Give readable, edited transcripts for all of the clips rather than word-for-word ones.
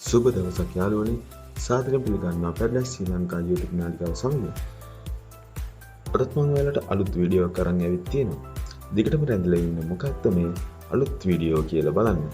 සුබ දවසක් යාළුවනේ. සාදරයෙන් පිළිගන්නවා පැරඩයිස් ශ්‍රී ලංකා YouTube නාලිකාව සමග. අදත් මම ඔයාලට අලුත් වීඩියෝ එකක් අරන් ඇවිත් තියෙනවා. දිගටම රැඳිලා ඉන්න මොකක්ද මේ අලුත් වීඩියෝ කියලා බලන්න.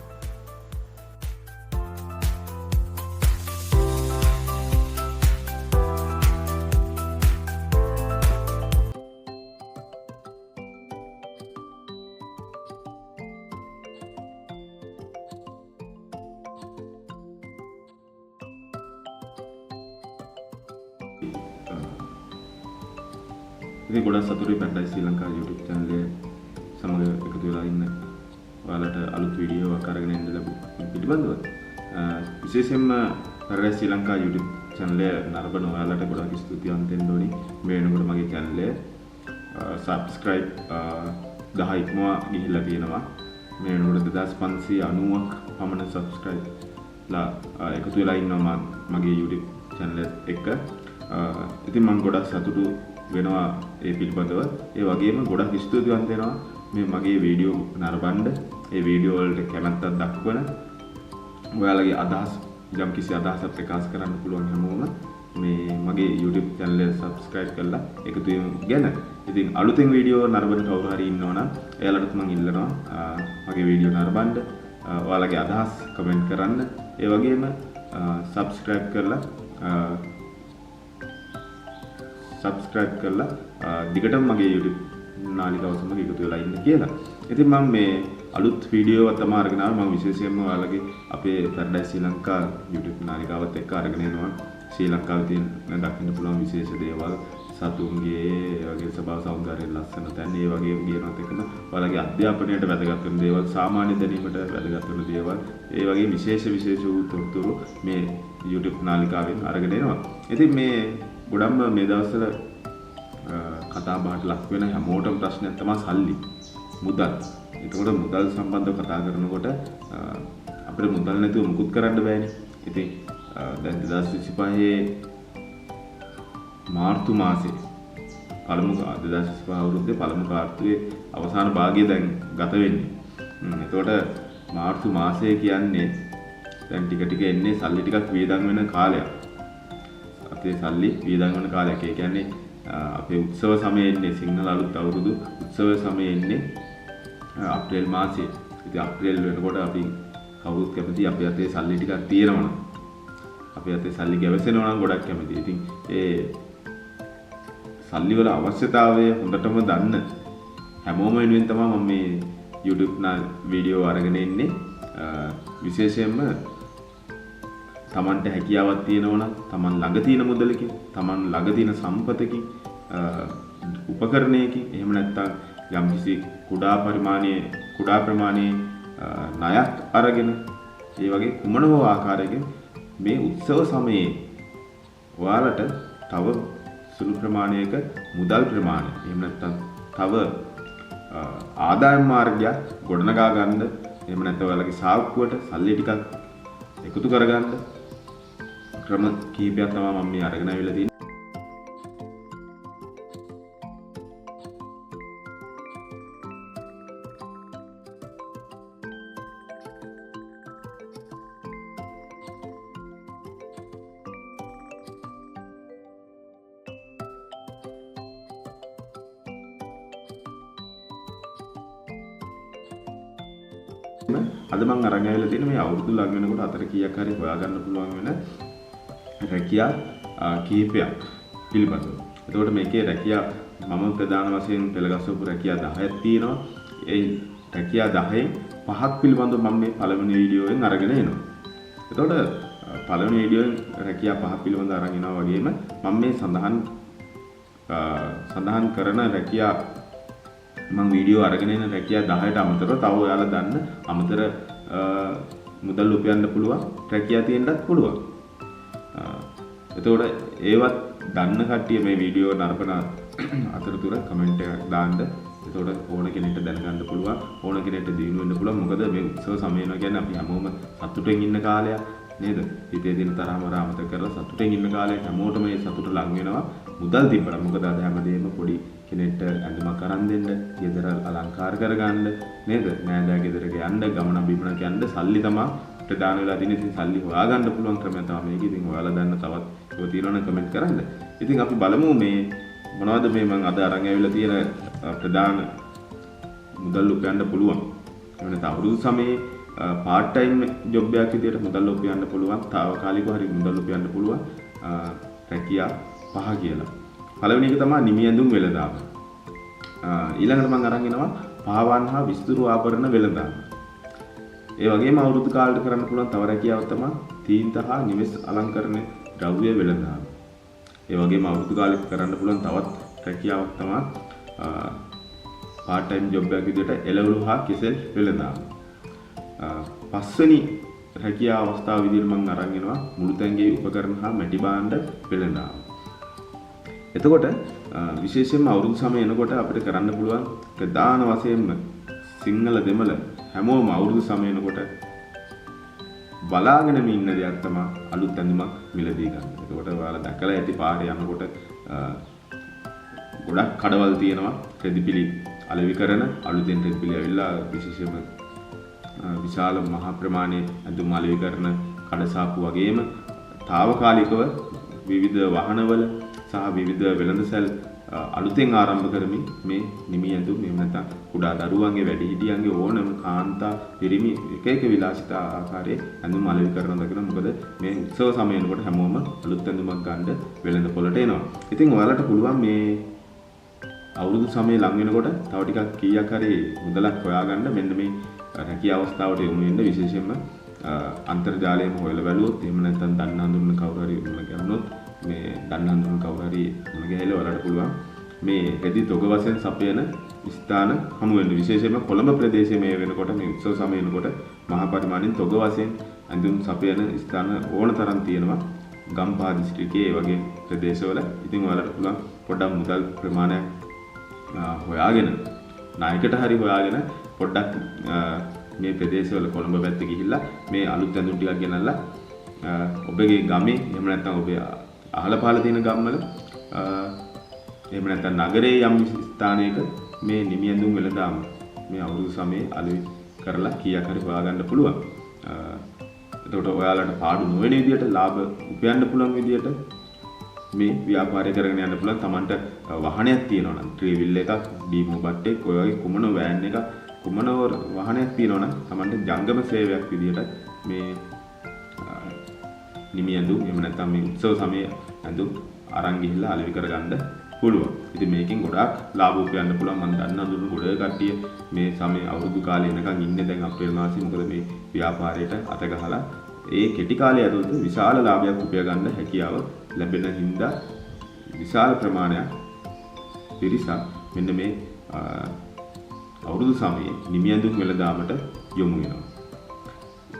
ඉතින් ගොඩක් සතුටුයි පැරඩයිස් ශ්‍රී ලංකා YouTube channel එක සමග එකතු වෙලා ඉන්න ඔයාලට අලුත් වීඩියෝ එකක් අරගෙන එන්න ලැබුණ පිළිබඳව විශේෂයෙන්ම පැරඩයිස් ශ්‍රී ලංකා YouTube channel එක නරඹන ඔයාලට ගොඩක් ස්තුතිවන්ත වෙන්න ඕනි. මේ වෙනකොට මගේ channel එක subscribe 10 ඉක්මවා ගිහිල්ලා තියෙනවා. මේ වෙනකොට 2590ක් පමණ subscribe ලා එකතු වෙලා ඉන්නවා මගේ YouTube channel එක. ඉතින් මම ගොඩක් සතුටු වෙනවා ඒ පිළිබඳව. ඒ වගේම ගොඩක් ස්තුතිවන්ත වෙනවා මේ මගේ වීඩියෝ නරඹන්න, ඒ වීඩියෝ වලට කැමැත්තක් දක්වන, ඔයාලගේ අදහස් යම් කිසි අදහසක් ප්‍රකාශ කරන්න පුළුවන් හැමෝම මේ මගේ YouTube channel එක subscribe කරලා එකතු වෙමු ගැන. ඉතින් අලුතෙන් වීඩියෝ නරඹන කවුරු හරි ඉන්නවා නම් එයාලටත් මම ඉල්ලනවා මගේ වීඩියෝ නරඹන්න, ඔයාලගේ අදහස් කමෙන්ට් කරන්න. ඒ වගේම subscribe කරලා දිගටම මගේ YouTube නාලිකාව සමග එකතු වෙලා ඉන්න කියලා. ඉතින් මම මේ අලුත් වීඩියෝ එක තමයි අරගෙන ආවේ. මම විශේෂයෙන්ම ඔයාලගේ අපේ පැරඩයිස් ශ්‍රී ලංකා YouTube නාලිකාවත් එක්ක අරගෙන එනවා. ශ්‍රී ලංකාවේ තියෙන දකින්න පුළුවන් විශේෂ දේවල්, සතුන්ගේ ඒ වගේ ස්වභාව සෞන්දර්ය ලස්සන තැන්, ඒ වගේ ගියනත් එක්කම ඔයාලගේ අධ්‍යාපනයට වැදගත් වෙන දේවල්, සාමාන්‍ය දැනීමට වැදගත් වෙන දේවල්, ඒ වගේ විශේෂ වූ තොරතුරු මේ YouTube නාලිකාවෙන් අරගෙන එනවා. ඉතින් මේ ගොඩක්ම මේ දවස්වල කතා බහට ලක් වෙන හැමෝටම ප්‍රශ්නයක් තමයි සල්ලි, මුදල්. ඒකෝට මුදල් සම්බන්ධව කතා කරනකොට අපිට මුදල් නැතුව මුකුත් කරන්න බෑනේ. ඉතින් දැන් 2025 මාර්තු මාසේ පළමු 2025 අවුරුද්දේ පළමු කාර්තුවේ අවසාන භාගය දැන් ගත වෙන්නේ. එතකොට මාර්තු මාසය කියන්නේ දැන් ටික ටික එන්නේ සල්ලි ටිකක් වියදම් වෙන කාලයක්. අපේ සල්ලි වියදම් වෙන කාලයක්. ඒ කියන්නේ අපේ උත්සව සමයේ එන්නේ, සිංහල අලුත් අවුරුදු උත්සව සමයේ එන්නේ අප්‍රේල් මාසයේ. ඉතින් අප්‍රේල් වෙනකොට අපි කවුරුත් කැමති අපේ අතේ සල්ලි ටිකක් තියෙනවා නම්, අපේ අතේ සල්ලි ගැවසෙනවා නම් ගොඩක් කැමති. ඉතින් ඒ සල්ලි වල අවශ්‍යතාවය හොඳටම දන්න හැමෝම වෙනුවෙන් තමයි මම මේ YouTube වීඩියෝ අරගෙන ඉන්නේ. විශේෂයෙන්ම තමන්ට හැකියාවක් තියෙනවා නම්, තමන් ළඟ තියෙන මුදලකින්, තමන් ළඟ තියෙන සම්පතකින්, උපකරණයකින්, එහෙම නැත්නම් යම්කිසි කුඩා ප්‍රමාණයේ ණයක් අරගෙන, ඒ වගේ කුමන හෝ ආකාරයකින් මේ උත්සව සමයේ ඔයාලට තව සුළු ප්‍රමාණයක මුදල් ප්‍රමාණය, එහෙම නැත්නම් තව ආදායම් මාර්ගයක් ගොඩනගා ගන්න, එහෙම නැත්නම් ඔයාලගේ සාක්කුවට සල්ලි ටිකක් එකතු කරගන්න ක්‍රම කීපයක් තමයි මම මේ අරගෙන ආවිලා තියෙන්නේ. අද මම අරන් ආවිලා තියෙන මේ අවුරුදු ලඟ වෙනකොට අතර කීයක් හරි හොයාගන්න පුළුවන් වෙන රැකියා කීපයක් පිළිබඳව. එතකොට මේකේ රැකියා මම ප්‍රධාන වශයෙන් පෙළගස්සපු රැකියා 10ක් තියෙනවා. ඒ රැකියා 10න් 5ක් පිළිබඳව මම මේ පළවෙනි වීඩියෝවෙන් අරගෙන එනවා. එතකොට පළවෙනි වීඩියෝවෙන් රැකියා 5ක් පිළිබඳව අරන් එනවා වගේම මම මේ සඳහන් කරන රැකියා මම වීඩියෝ අරගෙන එන රැකියා 10ට අමතරව තව ඔයාලා දන්න අමතර මුදල් උපයන්න පුළුවන් රැකියා තියෙන්නත් පුළුවන්. එතකොට ඒවත් දන්න කට්ටිය මේ වීඩියෝ නරඹන අතරතුර කමෙන්ට් එකක් දාන්න. එතකොට ඕන කෙනෙක්ට දැනගන්න පුළුවන්, ඕන කෙනෙක්ට දිනු වෙන්න පුළුවන්. මොකද මේ උත්සව සමය වෙනවා කියන්නේ අපි හැමෝම සතුටෙන් ඉන්න කාලයක් නේද? හිතේ තියෙන තරහම අමතක කරලා සතුටෙන් ඉන්න කාලයක් හැමෝටම මේ සතුට ලඟ වෙනවා මුදල් තිබ්බම. මොකද අද හැමදේම පොඩි කෙනෙක්ට ඇඳුමක් අරන් දෙන්න, ගෙදර අලංකාර කරගන්න නේද? නෑදෑ ගෙදරට යන්න, ගමන බිමනක් යන්න සල්ලි තමයි ප්‍රධාන වෙලා තියෙන ඉතින් සල්ලි හොයාගන්න පුළුවන් ක්‍රමය තමයි මේක. ඉතින් ඔයාලා දන්න තවත් ඒවා තියෙනවා නම් කමෙන්ට් කරන්න. ඉතින් අපි බලමු මේ මොනවද මේ මම අද අරන් ඇවිල්ලා තියෙන ප්‍රධාන මුදල් උපයන්න පුළුවන්. එහෙම නැත්නම් අවුරුදු සමයේ part time job එකක් විදියට මුදල් උපයන්න පුළුවන්. తాවකාලිකව හරි මුදල් උපයන්න පුළුවන්. රැකියා 5 කියලා. පළවෙනි එක තමයි නිමි ඇඳුම් වෙළඳාම. ඊළඟට මම අරන් එනවා පාවන් හා විස්තරු ආභරණ වෙළඳාම. ඒ වගේම අවුරුදු කාලෙට කරන්න පුළුවන් තව රැකියාවක් තමයි තීන්ත හා නිවෙස් අලංකරණ ද්‍රව්‍ය වෙළඳාම. ඒ වගේම අවුරුදු කාලෙට කරන්න පුළුවන් තවත් රැකියාවක් තමයි part time job එකක් විදිහට එළවලු හා කෙසෙල් වෙළඳාම. පස්වෙනි රැකියා අවස්ථාව විදිහට මම අරන් එනවා මුළුතැන්ගේ උපකරණ හා මැටි භාණ්ඩ වෙළඳාම. එතකොට විශේෂයෙන්ම අවුරුදු සමය එනකොට අපිට කරන්න පුළුවන් ප්‍රධාන වශයෙන්ම සිංහල දෙමළ හැමෝම අවුරුදු සමය එනකොට බලාගෙනම ඉන්න දෙයක් තමයි අලුත් ඇඳුමක් මිලදී ගන්න. එතකොට ඔයාලා දැකලා ඇති පාරේ යනකොට ගොඩක් කඩවල් තියෙනවා රෙදිපිලි අලෙවි කරන අලුතෙන් රෙදිපිලි ඇවිල්ලා විශේෂයෙන්ම විශාල මහා ප්‍රමාණයේ ඇඳුම් අලෙවි කරන කඩසාප්පු වගේම తాවකාලිකව විවිධ වාහනවල සහ විවිධ වෙළඳසැල් අලුතෙන් ආරම්භ කරමින් මේ නිමි ඇඳුම් එහෙම නැත්නම් කුඩා දරුවන්ගේ වැඩිහිටියන්ගේ ඕනම කාන්තා පිරිමි එක එක විලාසිතා ආකාරයේ ඇඳුම් අලෙවි කරන දකින මොකද මේ උත්සව සමය එනකොට හැමෝම අලුත් ඇඳුමක් ගන්න වෙළඳ පොළට එනවා. ඉතින් ඔයාලට පුළුවන් මේ අවුරුදු සමය ලඟ වෙනකොට තව ටිකක් කීයක් හරි මුදලක් හොයාගන්න මෙන්න මේ රැකියා අවස්ථාවට යොමු වෙන්න විශේෂයෙන්ම අන්තර්ජාලයෙන් හොයලා බලුවොත් එහෙම නැත්නම් දන්න හඳුනන කවුරු හරි මුණ ගැහුනොත් මේ දන්න හඳුනන කවුරු හරි මුණ ගැහිලා ඔයාලට පුළුවන් මේ රෙදි තොග වශයෙන් සපයන ස්ථාන හමු වෙන්න. විශේෂයෙන්ම කොළඹ ප්‍රදේශයේ මේ වෙනකොට මේ උත්සව සමය වෙනකොට මහා පරිමාණයෙන් තොග වශයෙන් ඇඳුම් සපයන ස්ථාන ඕන තරම් තියෙනවා ගම්පහ දිස්ත්‍රික්කයේ ඒ වගේ ප්‍රදේශවල. ඉතින් ඔයාලට පුළුවන් පොඩ්ඩක් මුදල් ප්‍රමාණයක් හොයාගෙන නායකට හරි හොයාගෙන පොඩ්ඩක් මේ ප්‍රදේශවල කොළඹ පැත්තේ ගිහිල්ලා මේ අලුත් ඇඳුම් ටිකක් ගෙනල්ලා ඔබගේ ගමේ එහෙම නැත්නම් ඔබේ අහල පහල තියෙන ගම්වල එහෙම නැත්නම් නගරයේ යම් ස්ථානයක මේ නිමි ඇඳුම් වෙළඳාම මේ අවුරුදු සමයේ අලෙවි කරලා කීයක් හරි හොයාගන්න පුළුවන්. එතකොට ඔයාලට පාඩු නොවන විදියට ලාභ උපයන්න පුළුවන් විදියට මේ ව්‍යාපාරය කරගෙන යන්න පුළුවන්. Tamanට වාහනයක් තියෙනවා නම් ට්‍රේවිල් එකක්, ඩීමෝ බට් එකක්, ඔය වගේ කුමන වෑන් එකක්, කුමන වාහනයක් තියෙනවා නම් Tamanට ජංගම සේවයක් විදියට මේ නිමි ඇඳුම් එහෙම නැත්නම් මේ උත්සව සමයේ ඇඳුම් අරන් ගිහිල්ලා අලෙවි කරගන්න පුළුවන්. ඉතින් මේකෙන් ගොඩාක් ලාභ උපයන්න පුළුවන්. මම දන්න අඳුරු ගොඩ කට්ටිය මේ සමයේ අවුරුදු කාලේ එනකන් ඉන්නේ දැන් අප්‍රේල් මාසෙ. මොකද මේ ව්‍යාපාරයට අත ගහලා ඒ කෙටි කාලය ඇතුළත විශාල ලාභයක් උපය ගන්න හැකියාව ලැබෙන හින්දා විශාල ප්‍රමාණයක් පිරිසක් මෙන්න මේ අවුරුදු සමයේ නිමි ඇඳුම් වෙළඳාමට යොමු වෙනවා.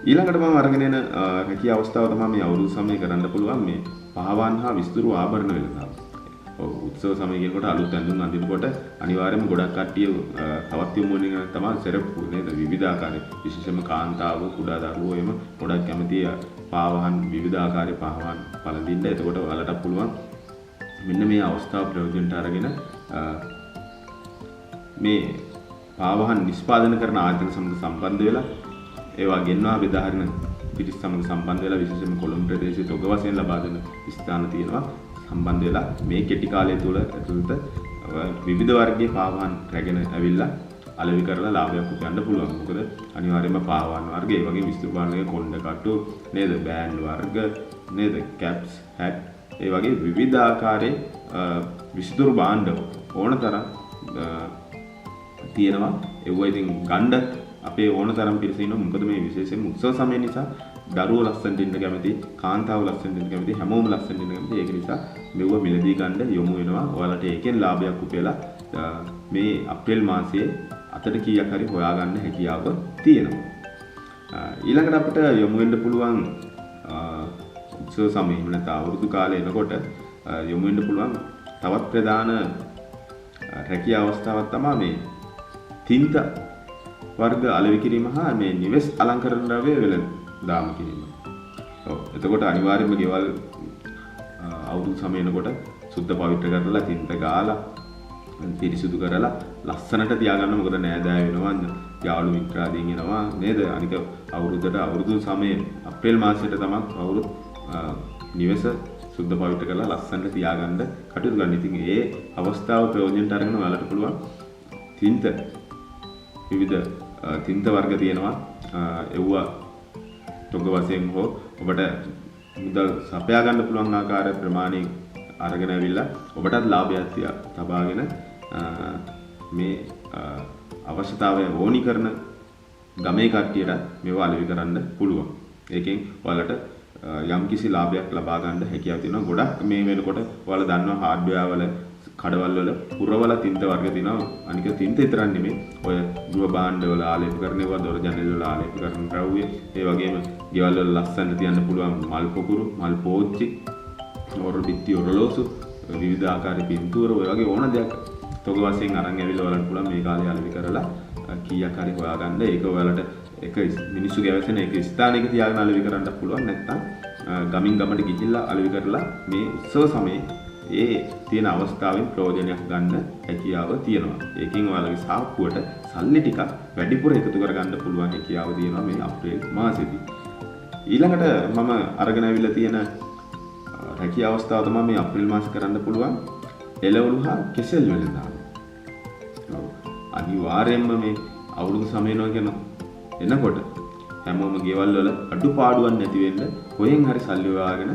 ඊළඟට මම අරගෙන එන රැකියා අවස්ථාව තමයි මේ අවුරුදු සමයේ කරන්න පුළුවන් මේ පහවන් හා විස්තරු ආභරණ වෙළඳාම. උත්සව සමය කියනකොට අලුත් ඇඳුම් අඳිනකොට අනිවාර්යයෙන්ම ගොඩක් කට්ටිය තවත් යොමු වෙන එක තමයි සෙරප්පු නේද? විවිධ ආකාරයේ විශේෂයෙන්ම කාන්තාවෝ කුඩා දරුවෝ එම ගොඩක් කැමති පාවහන් විවිධ ආකාරයේ පාවහන් පළඳින්න. එතකොට ඔයාලට පුළුවන් මෙන්න මේ අවස්ථාව ප්‍රයෝජනට අරගෙන මේ පාවහන් නිෂ්පාදනය කරන ආයතන සමග සම්බන්ධ වෙලා ඒවා ගෙන්වා බෙදා හරින පිරිස් සමග සම්බන්ධ වෙලා විශේෂයෙන්ම කොළඹ ප්‍රදේශයේ තොග වශයෙන් ලබා දෙන ස්ථාන තියෙනවා. සම්බන්ධ වෙලා මේ කෙටි කාලය තුළ ඇතුළත විවිධ වර්ගයේ පාවහන් රැගෙන ඇවිල්ලා අලෙවි කරලා ලාභයක් උපයන්න පුළුවන්. මොකද අනිවාර්යයෙන්ම පාවහන් වර්ග ඒ වගේ විස්තර වර්ගයේ කොණ්ඩ කටු නේද, බෑන්ඩ් වර්ග නේද, කැප්ස්, හැට් ඒ වගේ විවිධ ආකාරයේ විස්තර භාණ්ඩ ඕන තරම් තියෙනවා. ඒවා ඉතින් ගණ්ඩ අපේ ඕන තරම් පිරිස ඉන්නවා. මොකද මේ විශේෂයෙන්ම උත්සව සමය නිසා දරුවෝ ලස්සනට ඉන්න කැමති, කාන්තාවෝ ලස්සනට ඉන්න කැමති, හැමෝම ලස්සනට ඉන්න කැමති. ඒක නිසා මෙව මිලදී ගන්න යොමු වෙනවා. ඔයාලට ඒකෙන් ලාභයක් උපයලා මේ අප්‍රේල් මාසයේ අතට කීයක් හරි හොයාගන්න හැකියාව තියෙනවා. ඊළඟට අපිට යොමු වෙන්න පුළුවන් උත්සව සමය එහෙම නැත්නම් අවුරුදු කාලේ එනකොට යොමු වෙන්න පුළුවන් තවත් ප්‍රධාන රැකියා අවස්ථාවක් තමයි මේ තින්ත වර්ග අලෙවි කිරීම හා මේ නිවෙස් අලංකරණ ද්‍රව්‍ය වෙළඳාම කිරීම. ඔව්. එතකොට අනිවාර්යයෙන්ම ගෙවල් අවුරුදු සමය එනකොට සුද්ධ පවිත්‍ර කරලා තින්ත ගාලා පිරිසිදු කරලා ලස්සනට තියාගන්න. මොකද නෑදෑය වෙනවා, යාළු මිත්‍රාදීන් එනවා නේද? අනික අවුරුදු සමයේ අප්‍රේල් මාසයට තමයි කවුරුත් නිවස සුද්ධ පවිත්‍ර කරලා ලස්සනට තියාගන්න කටයුතු කරන්න. ඉතින් ඒ අවස්ථාව ප්‍රයෝජනට අරගෙන ඔයාලට පුළුවන් තින්ත විවිධ තින්ත වර්ග තියෙනවා. එව්වා තොග වශයෙන් හෝ ඔබට මුදල් සපයා ගන්න පුළුවන් ආකාර ප්‍රමාණයෙන් අරගෙන ඇවිල්ලා ඔබටත් ලාභයක් තබාගෙන මේ අවශ්‍යතාවය ඕනි කරන ගමේ කට්ටියට මේවා අලෙවි කරන්න පුළුවන්. ඒකෙන් ඔයාලට යම්කිසි ලාභයක් ලබා ගන්න හැකියාව තියෙනවා. ගොඩක් මේ වෙනකොට ඔයාලා දන්නවා හાર્ඩ්වෙයාර් වල කඩවල් වල පුරවල තින්ත වර්ග තියෙනවා. අනික තින්ත විතරක් නෙමෙයි ඔය ගෘහ භාණ්ඩ වල ආලේප කරනවා, දොර ජනෙල් වල ආලේප කරන ද්‍රව්‍ය, ඒ වගේම ගෙවල් වල ලස්සනට තියන්න පුළුවන් මල් පොකුරු, මල් පෝච්චි, ඔර බිත්ති ඔරලෝසු, විවිධ ආකාරයේ පින්තූර, ඔය වගේ ඕන දෙයක් තොග වශයෙන් අරන් ඇවිල්ලා ඔයාලට පුළුවන් මේ කාලේ අලෙවි කරලා කීයක් හරි හොයාගන්න. ඒක ඔයාලට එක මිනිස්සු ගැවසෙන එක ස්ථානයක තියාගෙන අලෙවි කරන්න පුළුවන්. නැත්නම් ගමින් ගමට ගිහිල්ලා අලෙවි කරලා මේ උත්සව සමයේ ඒ තියෙන අවස්ථාවෙන් ප්‍රයෝජනයක් ගන්න හැකියාව තියෙනවා. ඒකෙන් ඔයාලගේ සාප්පුවට සල්ලි ටිකක් වැඩිපුර එකතු කරගන්න පුළුවන් හැකියාව තියෙනවා මේ අප්‍රේල් මාසෙදී. ඊළඟට මම අරගෙන අවිල්ලා තියෙන රැකියා අවස්ථාව තමයි මේ අප්‍රේල් මාසෙ කරන්න පුළුවන් එළවලු හා කෙසෙල් වෙළඳාම. අනිවාර්යයෙන්ම මේ අවුරුදු සමයනවා කියන එනකොට හැමෝම ගෙවල් වල අඩුපාඩුවක් නැති වෙන්න කොහෙන් හරි සල්ලි හොයාගෙන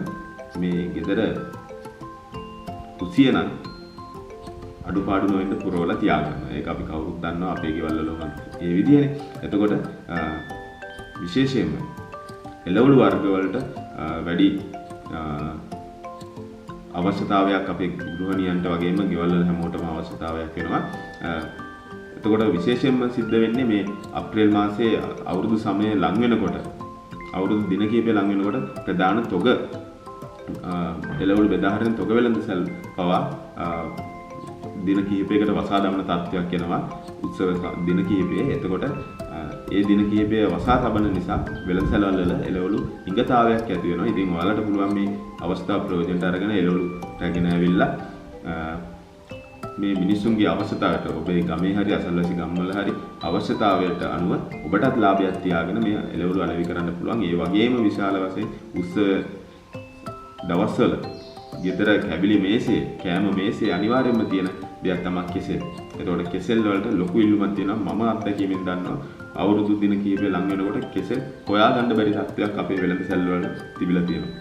මේ ගෙදර කුසිය නම් අඩුපාඩු නොවෙන්න පුරවලා තියාගන්න. ඒක අපි කවුරුත් දන්නවා අපේ ගෙවල් වල ඒ විදිහනේ. එතකොට විශේෂයෙන්ම එළවලු වර්ග වලට වැඩි අවශ්‍යතාවයක් අපේ ගෘහණියන්ට වගේම ගෙවල් වල හැමෝටම අවශ්‍යතාවයක් වෙනවා. එතකොට විශේෂයෙන්ම සිද්ධ වෙන්නේ මේ අප්‍රේල් මාසයේ අවුරුදු සමය ලඟ වෙනකොට, අවුරුදු දින කිහිපය ලඟ වෙනකොට ප්‍රධාන තොග එළවලු බෙදා හරින තොග වෙළඳ සැල් පවා දින කිහිපයකට වසා දමන තත්ත්වයක් එනවා උත්සව දින කිහිපයේ. එතකොට ඒ දින කිහිපය වසා තබන නිසා වෙළඳ සැලවල එළවලු හිඟතාවයක් ඇති වෙනවා. ඉතින් ඔයාලට පුළුවන් මේ අවස්ථාව ප්‍රයෝජනට අරගෙන එළවලු රැගෙන ඇවිල්ලා මේ මිනිසුන්ගේ අවශ්‍යතාවයට, ඔබේ ගමේ හරි අසල්වැසි ගම්වල හරි අවශ්‍යතාවයට අනුව ඔබටත් ලාභයක් තියාගෙන මේ එළවලු අලෙවි කරන්න පුළුවන්. ඒ වගේම විශාල වශයෙන් උත්සව දවස්වල ගෙදර කැබිලි මේසේ, කෑම මේසේ අනිවාර්යයෙන්ම තියෙන දෙයක් තමයි කෙසෙල්. ඒතකොට කෙසෙල් වලට ලොකු ඉල්ලුමක් තියෙනවා. මම අත්දැකීමෙන් දන්නවා අවුරුදු දින කීපය ලඟ වෙනකොට කෙසෙල් හොයාගන්න බැරි තත්ත්වයක් අපේ වෙළඳ සැල් වල තිබිලා තියෙනවා.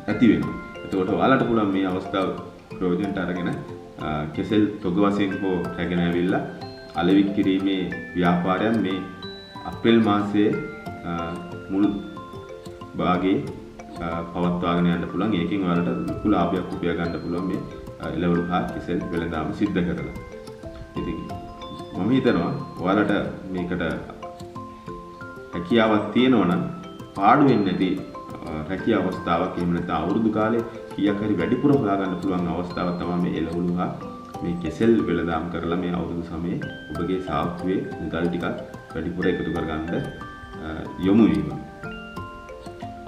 ඇති වෙනවා. ඒතකොට ඔයාලට පුළුවන් මේ අවස්ථාව ප්‍රයෝජනට අරගෙන කෙසෙල් තොග වශයෙන් හෝ රැගෙන ඇවිල්ලා අලෙවි කිරීමේ ව්‍යාපාරයන් මේ අප්‍රේල් මාසයේ මුල් භාගයේ පවත්වාගෙන යන්න පුළුවන්. ඒකෙන් ඔයාලට ලොකු ලාභයක් උපයා ගන්න පුළුවන් මේ එළවලු හා කෙසෙල් වෙළඳාම සිද්ධ කරලා. ඉතින් මම හිතනවා ඔයාලට මේකට හැකියාවක් තියෙනවා නම් පාඩු වෙන්නේ නැති රැකියා අවස්ථාවක්, එහෙම නැත්නම් අවුරුදු කාලේ කීයක් හරි වැඩිපුර හොයාගන්න පුළුවන් අවස්ථාවක් තමයි මේ එළවලු හා මේ කෙසෙල් වෙළඳාම් කරලා මේ අවුරුදු සමයේ ඔබගේ සාප්පුවේ මුදල් ටිකක් වැඩිපුර එකතු කරගන්න යොමු වීම.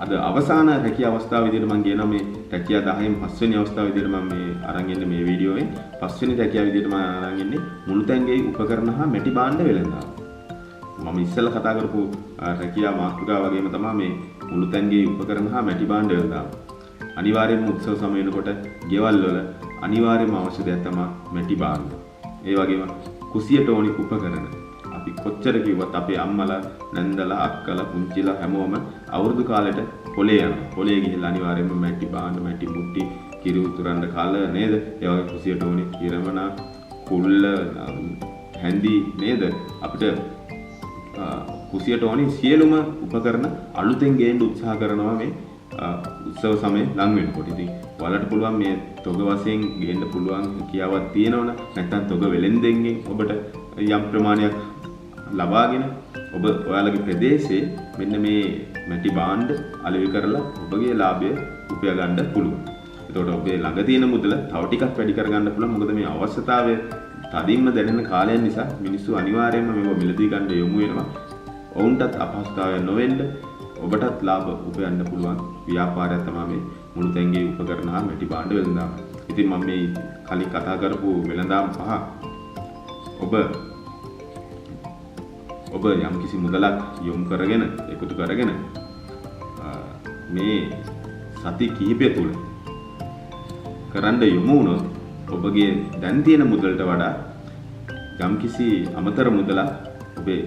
අද අවසාන රැකියා අවස්ථාව විදිහට මම කියනවා මේ රැකියා 10න් 5 වෙනි අවස්ථාව විදිහට මම මේ අරන් ඉන්නේ මේ වීඩියෝවෙන්. 5 වෙනි රැකියා විදිහට මම අරන් ඉන්නේ මුළුතැන්ගේ උපකරණ හා මැටි භාණ්ඩ වෙළඳාම. මම ඉස්සෙල්ලා කතා කරපු රැකියා මාතෘකාව වගේම තමයි මේ මුළුතැන්ගේ උපකරණ හා මැටි භාණ්ඩ වෙළඳාම. අනිවාර්යයෙන්ම උත්සව සමය වෙනකොට ගෙවල් වල අනිවාර්යයෙන්ම අවශ්‍ය දෙයක් තමයි මැටි භාණ්ඩ. ඒ වගේම කුසියට ඕනි උපකරණ. අපි කොච්චර කිව්වත් අපේ අම්මලා, නැන්දලා, අක්කලා, පුංචිලා හැමෝම අවුරුදු කාලෙට පොලේ යනවා. පොලේ ගිහිල්ලා අනිවාර්යයෙන්ම මැටි භාණ්ඩ, මැටි මුට්ටි, කිරි උතුරන්න කල නේද? ඒ වගේ කුසියට ඕනි කිරමන, කුල්ල, හැන්දි නේද? අපිට කුසියට ඕනි සියලුම උපකරණ අලුතෙන් ගේන්න උත්සාහ කරනවා මේ උත්සව සමය ලඟ වෙනකොට. ඉතින් ඔයාලට පුළුවන් මේ තොග වශයෙන් ගේන්න පුළුවන් කියාවක් තියෙනවනේ. නැත්නම් තොග වෙලෙන්දෙන්ගෙන් ඔබට යම් ප්‍රමාණයක් ලබාගෙන ඔබ ඔයාලගේ ප්‍රදේශයේ මෙන්න මේ මැටි භාණ්ඩ අලෙවි කරලා ඔබගේ ලාභය උපයා ගන්න පුළුවන්. එතකොට ඔබේ ළඟ තියෙන මුදල තව ටිකක් වැඩි කරගන්න පුළුවන්. මොකද මේ අවශ්‍යතාවය තදින්ම දැනෙන කාලයක් නිසා මිනිස්සු අනිවාර්යයෙන්ම මේව මිලදී ගන්න යොමු වෙනවා. ඔවුන්ටත් අපහසුතාවයක් නොවෙන්න ඔබටත් ලාභ උපයන්න පුළුවන් ව්‍යාපාරයක් තමයි මේ මුළුතැන්ගේ උපකරණ හා මැටි භාණ්ඩ වෙළඳාම. ඉතින් මම මේ කලින් කතා කරපු වෙළඳාම් පහ ඔබ යම්කිසි මුදලක් යොමු කරගෙන එකතු කරගෙන මේ සති කිහිපය තුල කරන්න යොමු වුණොත් ඔබගේ දැන් තියෙන මුදලට වඩා යම්කිසි අමතර මුදලක් ඔබේ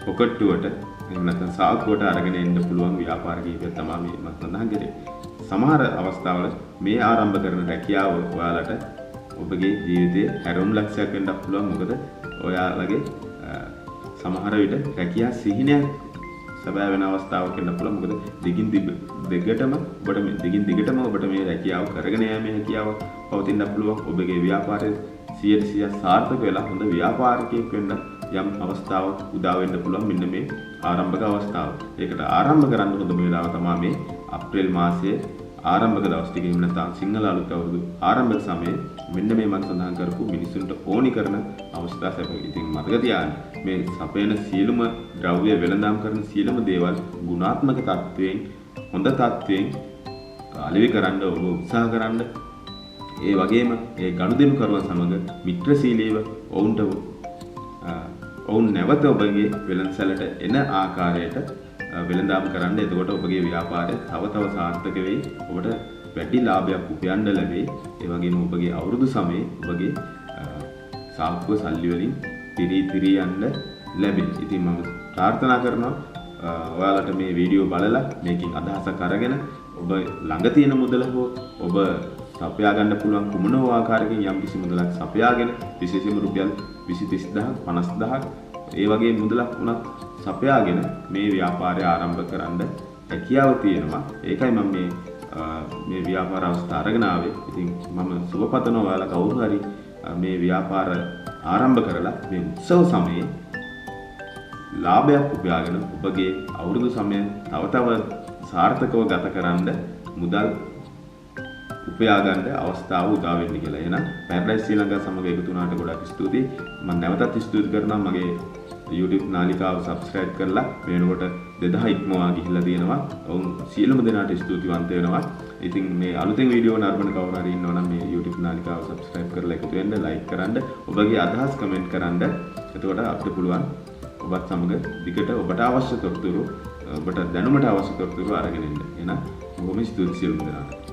පොකට්ටුවට එහෙම නැත්නම් සාක්කුවට අරගෙන එන්න පුළුවන් ව්‍යාපාර කීපයක් තමයි මම සඳහන් කරේ. සමහර අවස්ථාවල මේ ආරම්භ කරන රැකියාව ඔයාලට ඔබගේ ජීවිතයේ හැරවුම් ලක්ෂයක් වෙන්නත් පුළුවන්. මොකද ඔයාලගේ සමහර විට රැකියා සිහිනයක් සබෑ වෙන අවස්ථාවක් වෙන්න පුළුවන්. මොකද දිගින් දිගටම ඔබට මේ රැකියාව කරගෙන යෑමේ හැකියාව පවතින්න පුළුවන්. ඔබගේ ව්‍යාපාරයේ 100% සාර්ථක වෙලා හොඳ ව්‍යාපාරිකයෙක් වෙන්න යම් අවස්ථාවක් උදා වෙන්න පුළුවන්. මෙන්න මේ ආරම්භක අවස්ථාව. ඒකට ආරම්භ කරන්න හොඳම වෙලාව තමයි මේ අප්‍රේල් මාසයේ ආරම්භක දවස් ටික. එහෙම නැත්නම් සිංහල අලුත් අවුරුදු ආරම්භක සමයේ මෙන්න මේ මම සඳහන් කරපු මිනිසුන්ට ඕනි කරන අවස්ථා සැප. ඉතින් මතක තියාගන්න මේ සපයන සියලුම ද්‍රව්‍ය වෙළඳාම් කරන සියලුම දේවල් ගුණාත්මක තත්වයෙන් හොඳ තත්වයෙන් අලෙවි කරන්න ඔබ උත්සාහ කරන්න. ඒ වගේම ඒ ගනුදෙනු කරුවන් සමග මිත්‍රශීලීව ඔවුන් නැවත ඔබගේ වෙළඳසැලට එන ආකාරයට වෙළඳාම් කරන්න. එතකොට ඔබගේ ව්‍යාපාරය තව සාර්ථක වෙයි. ඔබට වැඩි ලාභයක් උපයන්න ලැබෙයි. ඒ වගේම ඔබගේ අවුරුදු සමයේ ඔබගේ සාක්කුව සල්ලි වලින් පිරී යන්න ලැබෙයි. ඉතින් මම ප්‍රාර්ථනා කරනවා ඔයාලට මේ වීඩියෝ බලලා මේකෙන් අදහසක් අරගෙන ඔබ ළඟ තියෙන මුදල හෝ ඔබ සපයා ගන්න පුළුවන් කුමන ආකාරයකින් යම් කිසි මුදලක් සපයාගෙන විශේෂයෙන්ම රුපියල් 20-30000ක් 50000ක් ඒ වගේ මුදලක් උනත් සපයාගෙන මේ ව්‍යාපාරය ආරම්භ කරන්න හැකියාව තියෙනවා. ඒකයි මම මේ ව්‍යාපාර අවස්ථාව අරගෙන ආවේ. ඉතින් මම සුබපතනවා ඔයාලා කවුරු හරි මේ ව්‍යාපාර ආරම්භ කරලා මේ උත්සව සමයේ ලාභයක් උපයාගෙන ඔබගේ අවුරුදු සමය තව සාර්ථකව ගත කරන්න මුදල් උපයා ගන්න අවස්ථාව උදා වෙන්න කියලා. එහෙනම් පැරඩයිස් ශ්‍රී ලංකා සමග එකතු වුණාට ගොඩක් ස්තුතියි. මම නැවතත් ස්තුති කරනවා මගේ YouTube නාලිකාව subscribe කරලා වෙනකොට 2000 ඉක්මවා ගිහිල්ලා තියෙනවා. ඔවුන් සියලුම දෙනාට ස්තුතිවන්ත වෙනවා. ඉතින් මේ අලුතෙන් වීඩියෝ නරඹන කවුරු හරි ඉන්නවා නම් මේ YouTube නාලිකාව subscribe කරලා එකතු වෙන්න, like කරන්න, ඔබගේ අදහස් comment කරන්න. එතකොට අපිට පුළුවන් ඔබත් සමග දිගට ඔබට අවශ්‍ය තොරතුරු ඔබට දැනුමට අවශ්‍ය තොරතුරු අරගෙන එන්න. එහෙනම් බොහොම ස්තුතියි සියලුම දෙනාට.